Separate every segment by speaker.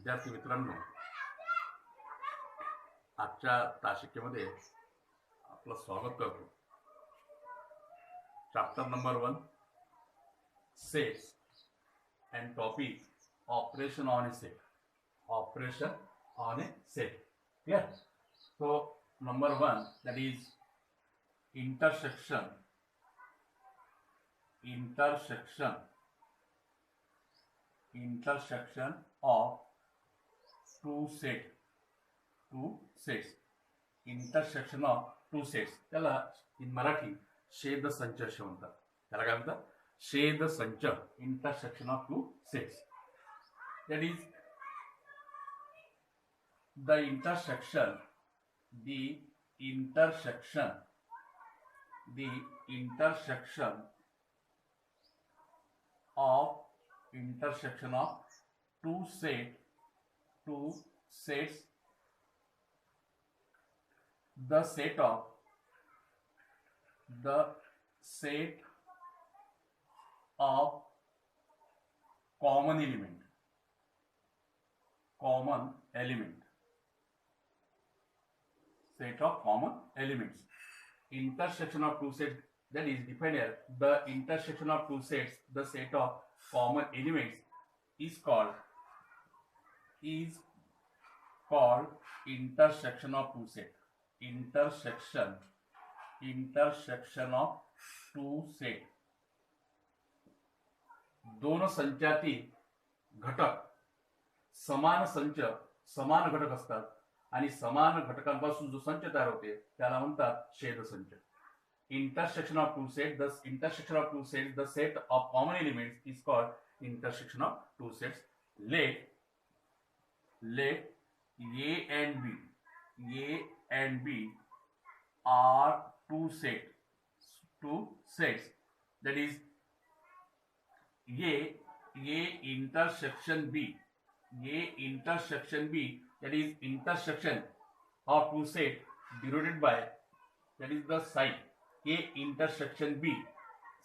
Speaker 1: विद्यार्थी मित्रांनो, आजच्या तासिकेमध्ये आपलं स्वागत करतो. Chapter number 1, sets and topic operation on A set. Operation on A set. Clear? So number 1, that is intersection of two sets. Intersection of two sets, त्याला इन मराठी छेद संच असे म्हणतात. त्याला काय म्हणतात? छेद संच. Intersection of two sets, that is the intersection of two sets, the set of common element. Set of common elements. Intersection of two sets, that is defined as the intersection of two sets, the set of common elements is called intersection of two sets. Intersection of two sets. दोन संचातील घटक समान घटक असतात आणि समान घटकांपासून जो संच तयार होते त्याला म्हणतात छेद संच. Intersection of two sets, the set of common elements is called intersection of two sets. Let A and B are two sets. That is A intersection B. That is intersection of two sets denoted by, that is the sign A intersection B.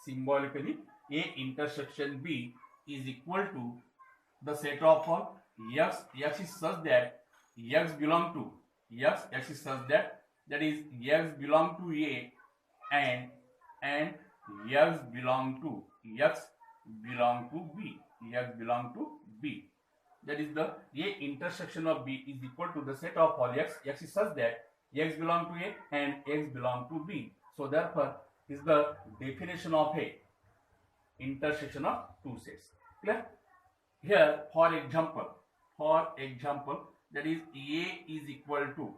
Speaker 1: Symbolically, A intersection B is equal to the set of X. X is such that X belong to X is such that is X belong to A and X belong to B. That is the A intersection of B is equal to the set of all X. X is such that X belong to A and X belong to B. So therefore is the definition of a intersection of two sets. Clear? Here for example, that is A is equal to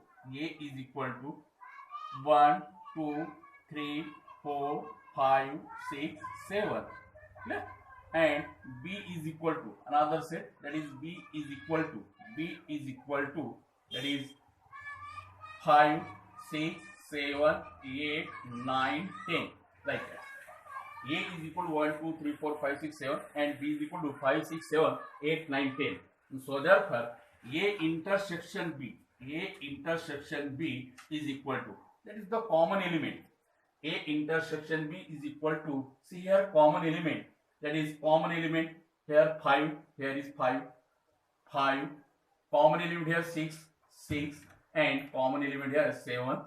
Speaker 1: 1, 2, 3, 4, 5, 6, 7. Clear? And B is equal to another set, that is B is equal to that is 5, 6, 7, 8, 9, 10, like that. A is equal to 1, 2, 3, 4, 5, 6, 7 and B is equal to 5, 6, 7, 8, 9, 10. So therefore A intersection B is equal to, that is the common element. A intersection B is equal to, see here common element, that is common element here 5, here is 5, common element here 6, and common element here 7.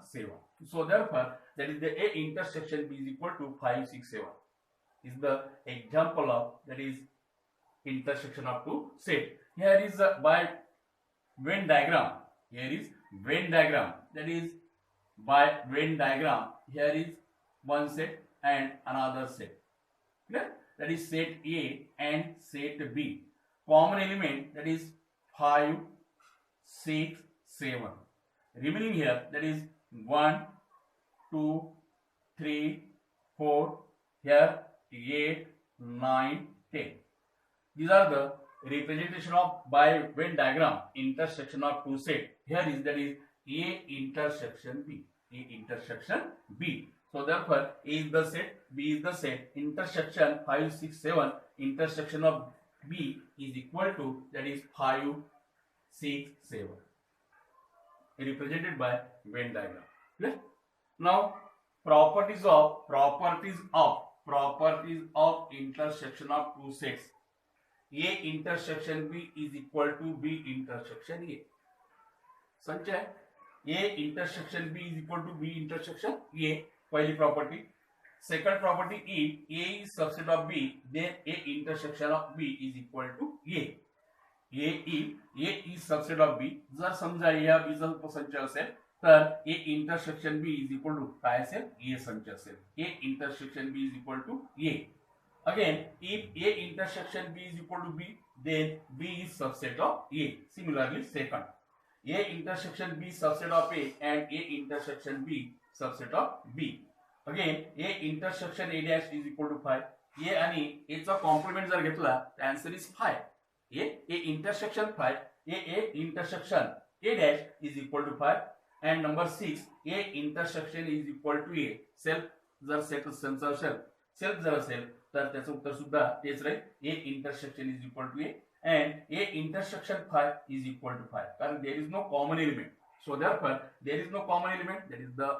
Speaker 1: So therefore that is the A intersection B is equal to 5, 6, 7 is the example of, that is intersection of two set. Here is by Venn diagram. That is by Venn diagram. Here is one set and another set. Clear? That is set A and set B. Common element, that is 5, 6, 7. Remaining here, that is 1, 2, 3, 4, here 8, 9, 10. These are the representation of by Venn diagram intersection of two sets. Here is, that is A intersection B. So therefore A is the set, B is the set. Intersection 5, 6, 7. Intersection of B is equal to, that is 5, 6, 7. Represented by Venn diagram. Clear? Now properties of intersection of two sets. A intersection B is equal to B intersection A. संच है A intersection B is equal to B intersection A, पहली property. Second property, if A is subset of B, then A intersection of B is equal to A. if A is subset of B, जर समजा या B चा उपसंच असेल तर A intersection B is equal to काय असेल, A संच असेल. A intersection B is equal to A. Again, if A intersection B is equal to B, then B is subset of A. Similarly, second, A intersection B subset of A and A intersection B subset of B. Again, A intersection A dash is equal to 5. A आणि A चा compliment जर घेतला तर answer is 5. A intersection 5, A intersection A dash is equal to 5. And number 6, A intersection is equal to A. Self जर set असेल, self जर असेल तर त्याचं उत्तर सुद्धा तेच राहील. A intersection is equal to A and A intersection 5 is equal to 5. कारण there is no common element. So therefore there is no common element, that is the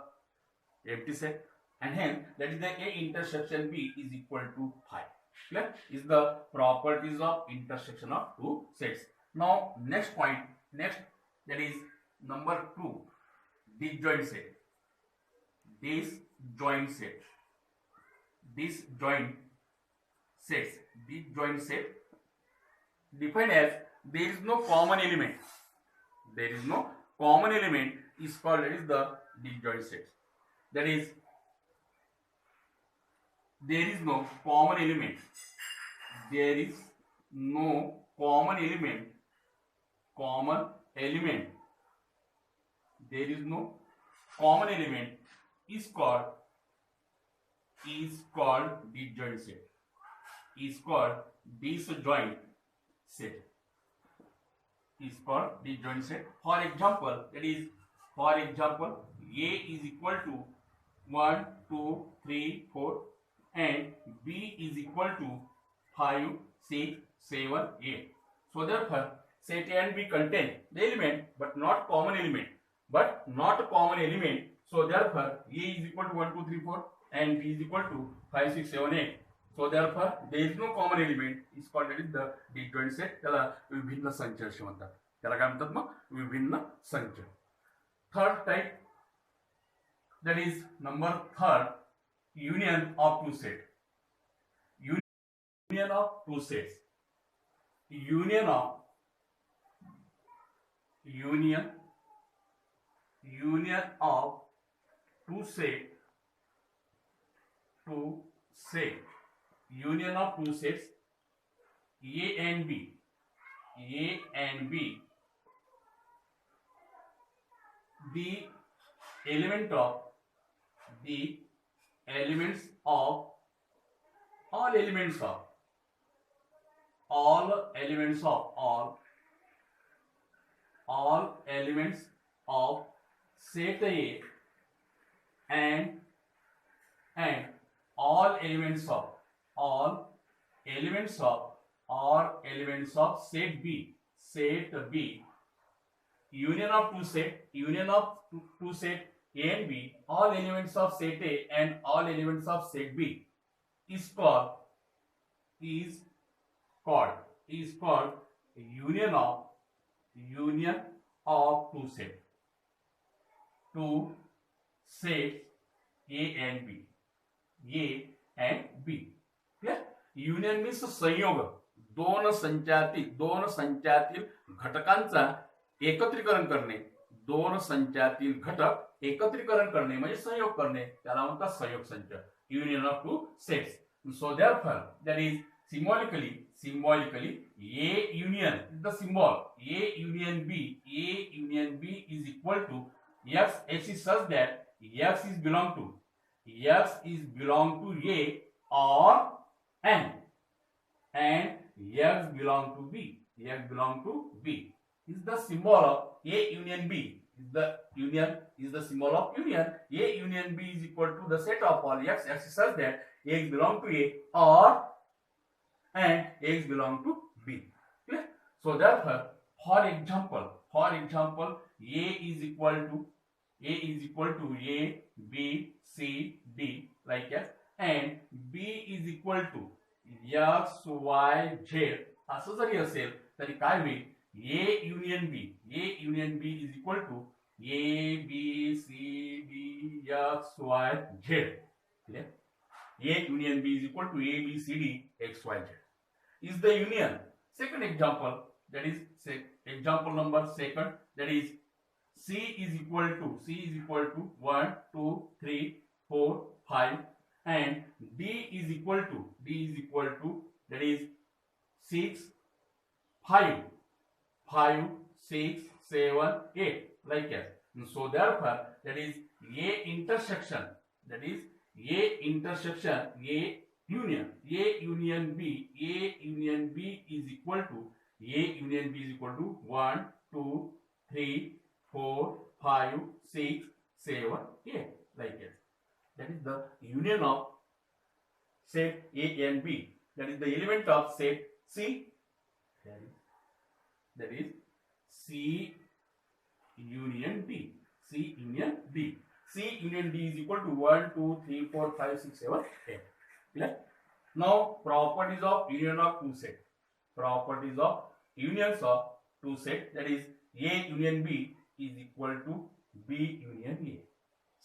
Speaker 1: empty set, and hence that is the A intersection B is equal to 5. Clear? Is the properties of intersection of two sets. Now next point, that is number 2, disjoint set. Disjoint set defined as there is no common element. There is no common element is called as the disjoint set. That is, there is no common element. There is no common element. There is no common element is called disjoint set. Is called disjoint set. Is called disjoint set. For example, that is, for example, A is equal to 1, 2, 3, 4 and B is equal to 5, 6, 7, 8. So therefore, set A and B contain the element but not common element. So therefore, A is equal to 1, 2, 3, 4 and B is equal to 5, 6, 7, 8. So therefore, there is no common element. is called that is the disjoint set. त्याला विभिन्न संच असे म्हणतात. त्याला काय म्हणतात मग, विभिन्न संच. Third type, that is number 3rd, union of two sets. Union of two sets. Union of two sets. Union of two sets A and B. The elements of set A and all elements of set B. Union of two set A and B, all elements of set A and all elements of set B is called union of two sets. Two sets A and B. Clear? Union means संयोग. दोन संचातील घटकांचा एकत्रीकरण करणे. दोन संचातील घटक एकत्रीकरण करणे म्हणजे संयोग करणे, त्याला म्हणतात संयोग संच. Union of two sets. So therefore, that is symbolically A union is the symbol. A union B is equal to X is such that X is belong to A or N and X belong to B. Is the symbol of A union B. Is the symbol of union. A union B is equal to the set of all X is such that X belong to A or and X belong to B. Clear? So therefore, for example, A is equal to A, B, C, D like that, and B is equal to X, Y, Z असं जरी असेल तरी काय होईल, A union B is equal to A B C D X Y Z. A union B is equal to A, B, C, D, X, Y, Z. Is the union. Second example, that is example number second, that is C is equal to 1, 2, 3, 4, 5, and D is equal to that is 6, 5, 5, 6, 7, 8, like that. So therefore, that is A intersection, A union B is equal to 1, 2, 3, 4, 5, 6, 7, 8, like that. That is the union of set A and B. That is the element of set C. That is C union D. C union D. C union D is equal to 1, 2, 3, 4, 5, 6, 7, 8. Clear? Now, properties of union of two set. Properties of unions of two set. That is A union B is equal to B union A.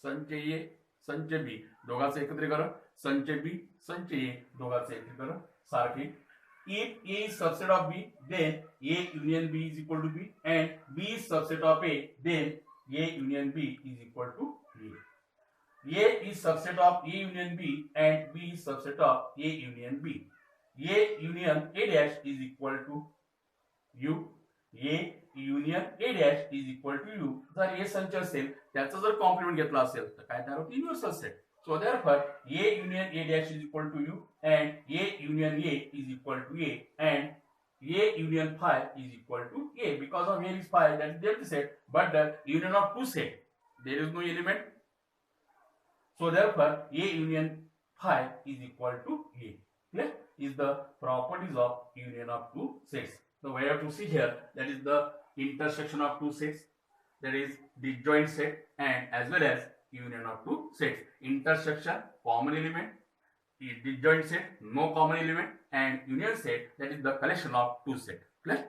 Speaker 1: संच A, संच B दोघांचं एकत्रीकरण, संच B, संच A दोघांचं एकत्रीकरण सारखे. If A is subset of B, then A union B is equal to B, and B is subset of A, then A union B is equal to A. A is subset of A union B and B is subset of A union B. A union A dash is equal to U. A union A dash is equal to U. जर A संच असेल त्याचा जर compliment घेतला असेल तर काय तयार होते, universal set. So therefore A union A dash is equal to U and A union A is equal to A and A union phi is equal to A. Because of A is phi, that is the empty set, but the union of two set, there is no element. So therefore A union phi is equal to A. Clear? Is the properties of union of two sets. So we have to see here, that is the intersection of two sets, that is disjoint set, and as well as union of two sets. Intersection, common element; disjoint set, no common element; and union set, that is the collection of two sets. Clear?